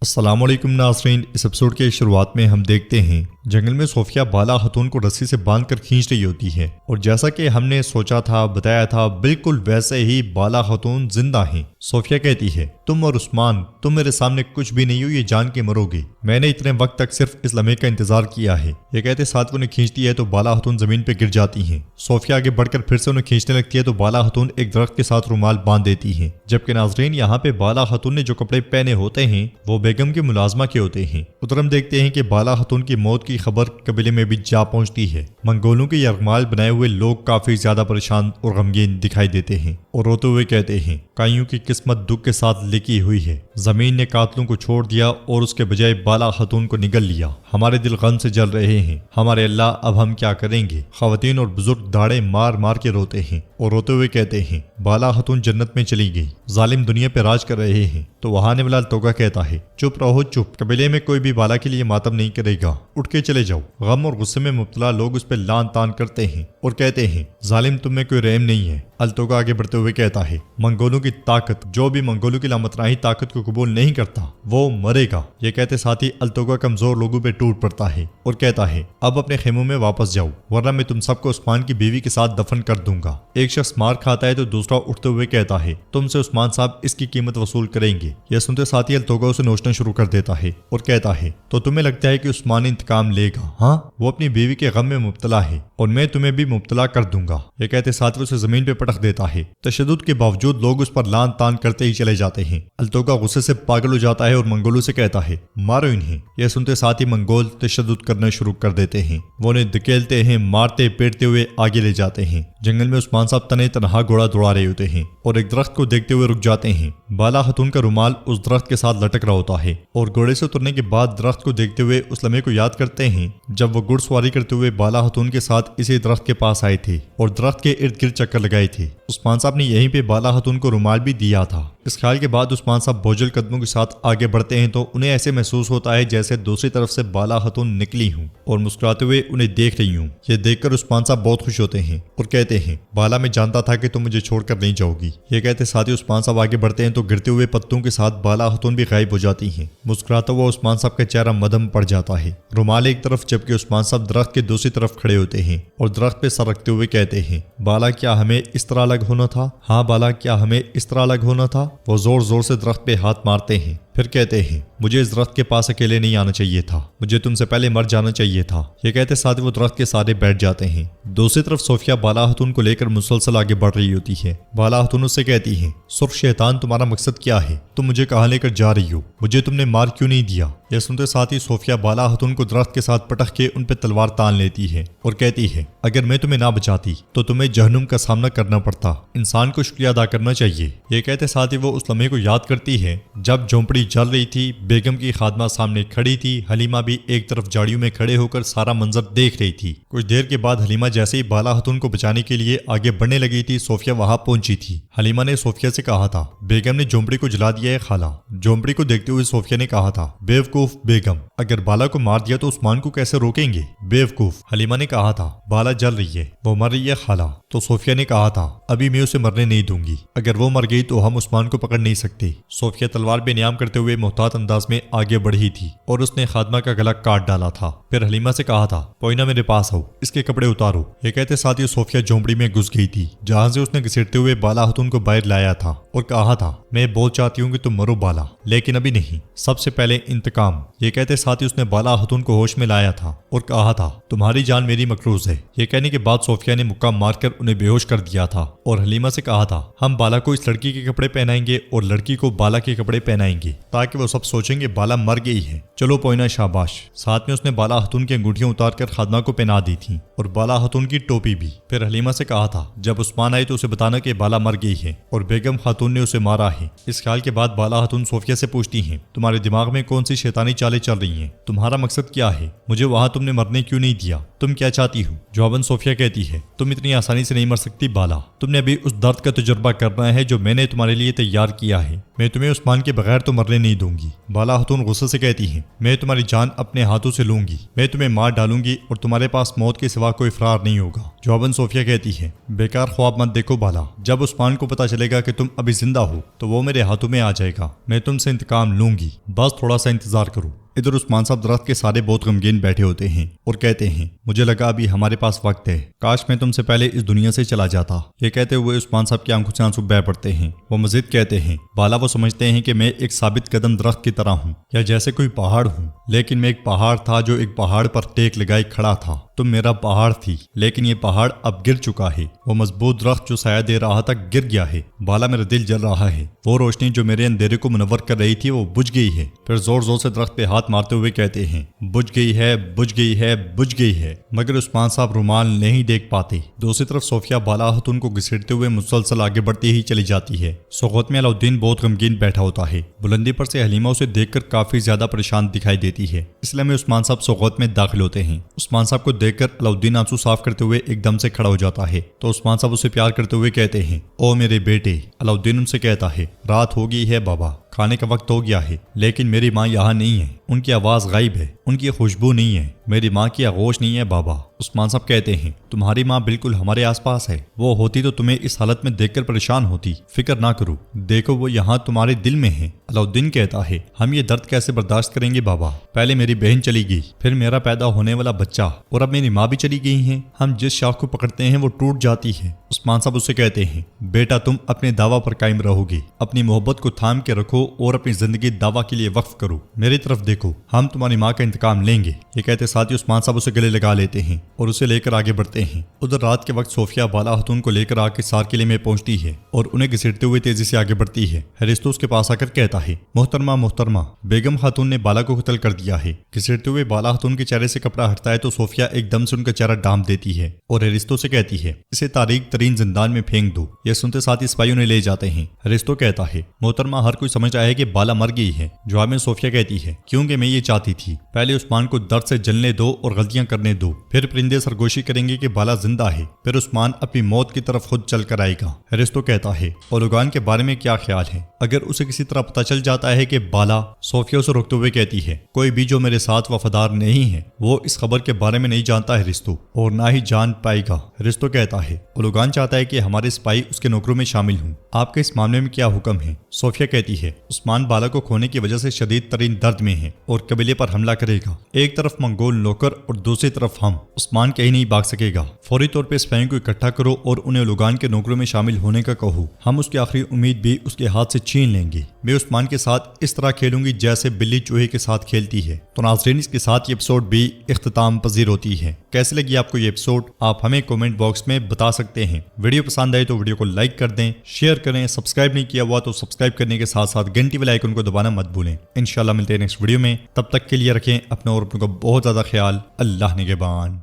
السلام علیکم ناظرین، اس ایپیسوڈ کے شروعات میں ہم دیکھتے ہیں جنگل میں صوفیہ بالا خاتون کو رسی سے باندھ کر کھینچ رہی ہوتی ہے، اور جیسا کہ ہم نے سوچا تھا، بتایا تھا، بالکل ویسے ہی بالا خاتون زندہ ہیں۔ صوفیہ کہتی ہے، تم اور عثمان، تم میرے سامنے کچھ بھی نہیں ہو، یہ جان کے مرو گے۔ میں نے اتنے وقت تک صرف اس لمحے کا انتظار کیا ہے۔ یہ کہتے ساتھ انہیں کھینچتی ہے تو بالا خاتون زمین پہ گر جاتی ہیں۔ صوفیہ آگے بڑھ کر پھر سے انہیں کھینچنے لگتی ہے تو بالا خاتون ایک درخت کے ساتھ رومال باندھ دیتی ہیں، جبکہ ناظرین یہاں پہ بالا خاتون نے جو کپڑے پہنے ہوتے ہیں وہ بیگم کے ملازمہ کے ہوتے ہیں۔ ادھر ہم دیکھتے ہیں کہ بالا خاتون کی موت کی خبر قبیلے میں بھی جا پہنچتی ہے۔ منگولوں کے یرغمال بنائے ہوئے لوگ کافی زیادہ پریشان اور غمگین دکھائی دیتے ہیں اور روتے ہوئے کہتے ہیں، کائیوں کی قسمت دکھ کے ساتھ لکھی ہوئی ہے۔ زمین نے قاتلوں کو چھوڑ دیا اور اس کے بجائے بالا خاتون کو نگل لیا۔ ہمارے دل غم سے جل رہے ہیں، ہمارے اللہ اب ہم کیا کریں گے؟ خواتین اور بزرگ داڑے مار مار کے روتے ہیں اور روتے ہوئے کہتے ہیں، بالا خاتون جنت میں چلی گئی، ظالم دنیا پہ راج کر رہے ہیں۔ تو وہاں نے بلال توگا کہتا ہے، چپ رہو چپ، قبیلے میں کوئی بھی بالا کے لیے ماتم نہیں کرے گا، اٹھ کے چلے جاؤ۔ غم اور غصے میں مبتلا لوگ اس پہ لان تان کرتے ہیں اور کہتے ہیں، ظالم تم میں کوئی رحم نہیں ہے۔ التوگا آگے بڑھتے ہوئے کہتا ہے، منگولوں کی طاقت، جو بھی منگولوں کی لامتناہی طاقت کو قبول نہیں کرتا وہ مرے گا۔ یہ کہتے ساتھ ہی التوگا کمزور لوگوں پہ ٹوٹ پڑتا ہے اور کہتا ہے، اب اپنے خیموں میں واپس جاؤ ورنہ میں تم سب کو عثمان کی بیوی کے ساتھ دفن کر دوں گا۔ ایک شخص مار کھاتا ہے تو دوسرا اٹھتے ہوئے کہتا ہے، تم سے عثمان صاحب اس کی قیمت وصول کریں گے۔ یہ سنتے ساتھ ہی التوگا اسے نوچنا شروع کر دیتا ہے اور کہتا ہے، تو تمہیں لگتا ہے کہ عثمان انتقام لے گا؟ ہاں، وہ اپنی بیوی کے غم میں مبتلا ہے اور میں تمہیں بھی مبتلا کر دوں گا۔ یہ کہتے ساتھ اسے زمین پہ پٹخ دیتا ہے۔ تشدد کے باوجود لوگ اس پر لان تان کرتے ہی چلے جاتے ہیں۔ التوگا غصے سے پاگل ہو جاتا ہے اور منگولوں سے کہتا ہے، مارو انہیں۔ یہ سنتے ساتھ ہی منگول تشدد کرنا شروع کر دیتے ہیں، وہ انہیں دھکیلتے ہیں، مارتے پیٹتے ہوئے آگے لے جاتے ہیں۔ جنگل میں عثمان صاحب تنے تنہا گھوڑا دوڑا رہے ہوتے ہیں اور ایک درخت کو دیکھتے ہوئے رک جاتے ہیں۔ بالا خاتون کا رومال اس درخت کے ساتھ لٹک رہا ہوتا ہے اور گھوڑے سے اترنے کے بعد درخت کو دیکھتے ہوئے اس لمحے کو یاد کرتے ہیں جب وہ گھڑ سواری کرتے ہوئے بالا خاتون کے ساتھ اسی درخت کے پاس آئے تھے اور درخت کے ارد گرد چکر لگائے تھے۔ عثمان صاحب نے یہیں پہ بالا خاتون کو رومال بھی دیا تھا۔ اس خیال کے بعد عثمان صاحب بوجھل قدموں کے ساتھ آگے بڑھتے ہیں تو انہیں ایسے محسوس ہوتا ہے جیسے دوسری طرف سے بالا خاتون نکلی ہوں اور مسکراتے ہوئے انہیں دیکھ رہی ہوں۔ یہ دیکھ کر عثمان صاحب بہت خوش ہوتے ہیں اور کہتے ہیں، بالا میں جانتا تھا کہ تم مجھے چھوڑ کر نہیں جاؤ گی۔ یہ کہتے ساتھ ہی عثمان صاحب آگے بڑھتے ہیں تو گرتے ہوئے پتوں کے ساتھ بالا خاتون بھی غائب ہو جاتی ہیں۔ مسکراتا ہوا عثمان صاحب کا چہرہ مدھم پڑ جاتا ہے، رومال ایک طرف جبکہ عثمان صاحب درخت کے دوسری طرف کھڑے ہوتے ہیں اور درخت پہ سر رکھتے ہوئے کہتے ہیں، بالا کیا ہمیں اس طرح الگ ہونا تھا؟ ہاں بالا کیا ہمیں اس طرح الگ ہونا تھا؟ وہ زور زور سے درخت پہ ہاتھ مارتے ہیں، پھر کہتے ہیں، مجھے اس درخت کے پاس اکیلے نہیں آنا چاہیے تھا، مجھے تم سے پہلے مر جانا چاہیے تھا۔ یہ کہتے ساتھ وہ درخت کے سارے بیٹھ جاتے ہیں۔ دوسری طرف صوفیہ بالا خاتون کو لے کر مسلسل آگے بڑھ رہی ہوتی ہے۔ بالا خاتون اس سے کہتی ہیں، سرخ شیطان تمہارا مقصد کیا ہے؟ تم مجھے کہاں لے کر جا رہی ہو؟ مجھے تم نے مار کیوں نہیں دیا؟ یہ سنتے ساتھ ہی صوفیہ بالا خاتون کو درخت کے ساتھ پٹخ کے ان پہ تلوار تان لیتی ہے اور کہتی ہے، اگر میں تمہیں نہ بچاتی تو تمہیں جہنم کا سامنا کرنا پڑتا۔ انسان کو شکریہ ادا کرنا چاہیے۔ یہ کہتے ساتھ ہی وہ اس لمحے کو یاد کرتی ہے جب جھونپڑی جل رہی تھی، بیگم کی خادمہ سامنے کھڑی تھی، حلیمہ بھی ایک طرف جاڑیوں میں کھڑے ہو کر سارا منظر دیکھ رہی تھی۔ کچھ دیر کے بعد حلیمہ جیسے ہی بالا خاتون کو بچانے کے لیے آگے بڑھنے لگی تھی، صوفیہ وہاں پہنچی تھی۔ حلیمہ نے صوفیہ سے کہا تھا، بیگم نے جھونپڑی کو جلا دیا ہے خالہ۔ جھونپڑی کو دیکھتے ہوئے صوفیہ نے کہا تھا، بیوقوف بیگم، اگر بالا کو مار دیا تو عثمان کو کیسے روکیں گے؟ بیوقوف، حلیمہ نے کہا تھا، بالا جل رہی ہے، وہ مر رہی ہے خالہ۔ تو صوفیہ نے کہا تھا، ابھی میں اسے مرنے نہیں دوں گی، اگر وہ مر گئی تو ہم عثمان کو پکڑ نہیں سکتے۔ صوفیہ تلوار بے نیام کرتے ہوئے محتاط انداز میں آگے بڑھی تھی اور اس نے خادمہ کا گلا کاٹ ڈالا تھا۔ پھر حلیمہ سے کہا تھا، پوئنا میرے پاس آؤ، اس کے کپڑے اتارو۔ یہ کہتے ساتھ ہی صوفیہ جھونپڑی میں گھس گئی تھی جہاں سے اس نے گھسیٹتے ہوئے بالا خاتون کو باہر لایا تھا اور کہا تھا، میں بہت چاہتی ہوں کہ تم مرو بالا، لیکن ابھی نہیں، سب سے پہلے انتقام۔ یہ کہتے ساتھ ہی اس نے بالا خاتون کو ہوش میں لایا تھا اور کہا تھا، تمہاری جان میری مقروض ہے۔ یہ کہنے کے بعد صوفیہ نے مکہ مار کر انہیں بے ہوش کر دیا تھا اور حلیمہ سے کہا تھا، ہم بالا کو اس لڑکی کے کپڑے پہنائیں گے اور لڑکی کو بالا کے کپڑے پہنائیں گے تاکہ وہ سب سوچیں گے بالا مر گئی ہے۔ چلو پوئنا شاباش۔ ساتھ میں اس نے بالا خاتون کی انگوٹھیاں اتار کر خادمہ کو پہنا دی تھیں اور بالا خاتون کی ٹوپی بھی۔ پھر حلیمہ سے کہا تھا، جب عثمان آئے تو اسے بتانا کہ بالا مر گئی ہے اور بیگم خاتون نے اسے مارا ہے۔ اس خیال کے بعد بالا خاتون صوفیہ سے پوچھتی ہیں، تمہارے دماغ میں کون سی شیطانی چالیں چل رہی ہیں؟ تمہارا مقصد کیا ہے؟ مجھے وہاں تم نے مرنے کیوں نہیں دیا؟ تم کیا چاہتی ہو؟ جواباً صوفیہ کہتی ہے، تم اتنی آسانی سے نہیں مر سکتی بالا، تم نے ابھی اس درد کا تجربہ کرنا ہے جو میں نے تمہارے لیے تیار کیا ہے۔ میں تمہیں عثمان کے بغیر تو مرنے نہیں دوں گی۔ بالا خاتون غصے سے کہتی ہیں میں تمہاری جان اپنے ہاتھوں سے لوں گی، میں تمہیں مار ڈالوں گی اور تمہارے پاس موت کے سوا کوئی فرار نہیں ہوگا۔ جواباً صوفیہ کہتی ہے بیکار خواب مت دیکھو بالا، جب عثمان کو پتا چلے گا کہ تم ابھی زندہ ہو تو وہ میرے ہاتھوں میں آ جائے گا، میں تم سے انتقام لوں گی، بس تھوڑا سا انتظار کرو۔ ادھر عثمان صاحب درخت کے سارے بہت غمگین بیٹھے ہوتے ہیں اور کہتے ہیں مجھے لگا ابھی ہمارے پاس وقت ہے، کاش میں تم سے پہلے اس دنیا سے چلا جاتا۔ یہ کہتے ہوئے عثمان صاحب کی آنکھوں سے آنسو بہہ پڑتے ہیں۔ وہ مزید کہتے ہیں بالا وہ سمجھتے ہیں کہ میں ایک ثابت قدم درخت کی طرح ہوں یا جیسے کوئی پہاڑ ہوں، لیکن میں ایک پہاڑ تھا جو ایک پہاڑ پر ٹیک لگائے کھڑا تھا۔ تم میرا پہاڑ تھی لیکن یہ پہاڑ اب گر چکا ہے، وہ مضبوط درخت جو سایہ دے رہا تھا گر گیا ہے۔ بالا میرا دل جل رہا ہے، وہ روشنی جو میرے اندھیرے کو منور کر رہی تھی وہ بجھ گئی ہے۔ پھر زور زور سے درخت پہ ہاتھ مارتے ہوئے کہتے ہیں بجھ گئی ہے، بجھ گئی ہے، بجھ گئی ہے، مگر عثمان صاحب رومال نہیں دیکھ پاتے۔ دوسری طرف صوفیہ بالا خاتون کو گھسیٹتے ہوئے مسلسل آگے بڑھتی ہی چلی جاتی ہے۔ سوغوت میں علاؤدین بہت غمگین بیٹھا ہوتا ہے، بلندی پر سے حلیمہ اسے دیکھ کر کافی زیادہ پریشان دکھائی دیتی ہے، اس لیے عثمان صاحب سوغوت میں داخل ہوتے ہیں۔ عثمان صاحب کو دیکھ کر علاؤدین آنسو صاف کرتے ہوئے ایک دم سے کھڑا ہو جاتا ہے تو عثمان صاحب اسے پیار کرتے ہوئے کہتے ہیں او میرے بیٹے۔ علاؤدین ان سے کہتا ہے رات ہو گئی ہے بابا، کھانے کا وقت ہو گیا ہے، لیکن میری ماں یہاں نہیں ہے، ان کی آواز غائب ہے، ان کی خوشبو نہیں ہے، میری ماں کی آغوش نہیں ہے بابا۔ عثمان صاحب کہتے ہیں تمہاری ماں بالکل ہمارے آس پاس ہے، وہ ہوتی تو تمہیں اس حالت میں دیکھ کر پریشان ہوتی، فکر نہ کرو، دیکھو وہ یہاں تمہارے دل میں ہے۔ علاؤدین کہتا ہے ہم یہ درد کیسے برداشت کریں گے بابا، پہلے میری بہن چلی گئی، پھر میرا پیدا ہونے والا بچہ، اور اب میری ماں بھی چلی گئی ہیں، ہم جس شاخ کو پکڑتے ہیں وہ ٹوٹ جاتی ہے۔ عثمان صاحب اسے کہتے ہیں بیٹا تم اپنے دعویٰ پر قائم رہو گے، اپنی محبت کو تھام کے رکھو اور اپنی زندگی دعویٰ کے لیے وقف کرو، میری طرف دیکھو، ہم تمہاری ماں کا انتقام لیں گے۔ یہ کہتے ساتھ ہی عثمان صاحب اسے گلے لگا لیتے ہیں اور اسے لے کر آگے بڑھتے ہیں۔ ادھر رات کے وقت صوفیہ بالا خاتون کو لے کر آ کے سار قلعے میں پہنچتی ہے اور انہیں گھسیٹتے ہوئے تیزی سے آگے بڑھتی ہے۔ ہریستو اس کے پاس آ کر کہتا ہے محترمہ محترمہ، بیگم خاتون نے بالا کو قتل کر دیا ہے۔ گھسیٹتے ہوئے بالا خاتون کے چہرے سے کپڑا ہٹتا ہے تو صوفیہ ایک دم سے ان کا چہرہ ڈھانپ دیتی ہے اور ہریستو سے کہتی ہے اسے تاریک ترین زندان میں پھینک دو۔ یہ سنتے ساتھ ہی سپاہیوں نے لے جاتے ہیں۔ ہریستو کہتا ہے محترمہ ہر کوئی سمجھ رہا ہے کہ بالا مر گئی ہے۔ جواب میں صوفیہ کہتی ہے کیونکہ میں یہ چاہتی تھی، پہلے عثمان کو درد سے جلنے دو اور غلطیاں کرنے دو، پھر پرندے سرگوشی کریں گے کہ بالا زندہ ہے، پھر عثمان اپنی موت کی طرف خود چل کر آئے گا۔ ہریستو کہتا ہے اولوگان کے بارے میں کیا خیال ہے؟ اگر اسے کسی طرح پتہ چل جاتا ہے کہ بالا، صوفیہ سے روکتے ہوئے کہتی ہے کوئی بھی جو میرے ساتھ وفادار نہیں ہے وہ اس خبر کے بارے میں نہیں جانتا ہے ہریستو، اور نہ ہی جان پائے گا۔ ہریستو کہتا ہے اولوگان چاہتا ہے کہ ہمارے سپاہی اس کے نوکروں میں شامل ہوں، آپ کے اس معاملے میں کیا حکم ہے؟ صوفیہ کہتی ہے عثمان بالا کو کھونے کی وجہ سے شدید ترین درد میں ہے اور قبیلے پر حملہ کرے گا، ایک طرف منگول نوکر اور دوسری طرف ہم، عثمان کہیں نہیں بھاگ سکے گا، فوری طور پہ سپاہیوں کو اکٹھا کرو اور انہیں لوگان کے نوکروں میں شامل ہونے کا کہو، ہم اس کی آخری امید بھی اس کے ہاتھ سے چھین لیں گے، میں عثمان کے ساتھ اس طرح کھیلوں گی جیسے بلی چوہے کے ساتھ کھیلتی ہے۔ تو ناظرین اس کے ساتھ یہ ایپیسوڈ بھی اختتام پذیر ہوتی ہے۔ کیسے لگی آپ کو یہ ایپیسوڈ آپ ہمیں کومنٹ باکس میں بتا سکتے ہیں۔ ویڈیو پسند آئے تو ویڈیو کو لائک کر دیں، شیئر کریں، سبسکرائب نہیں کیا ہوا تو سبسکرائب کرنے کے ساتھ ساتھ گھنٹی والا آئیکن کو دبانا مت بھولیں۔ انشاءاللہ ملتے ہیں نیکسٹ ویڈیو میں، تب تک کے لیے رکھیں اپنا اور اپنوں کا بہت زیادہ خیال۔ اللہ نگہبان۔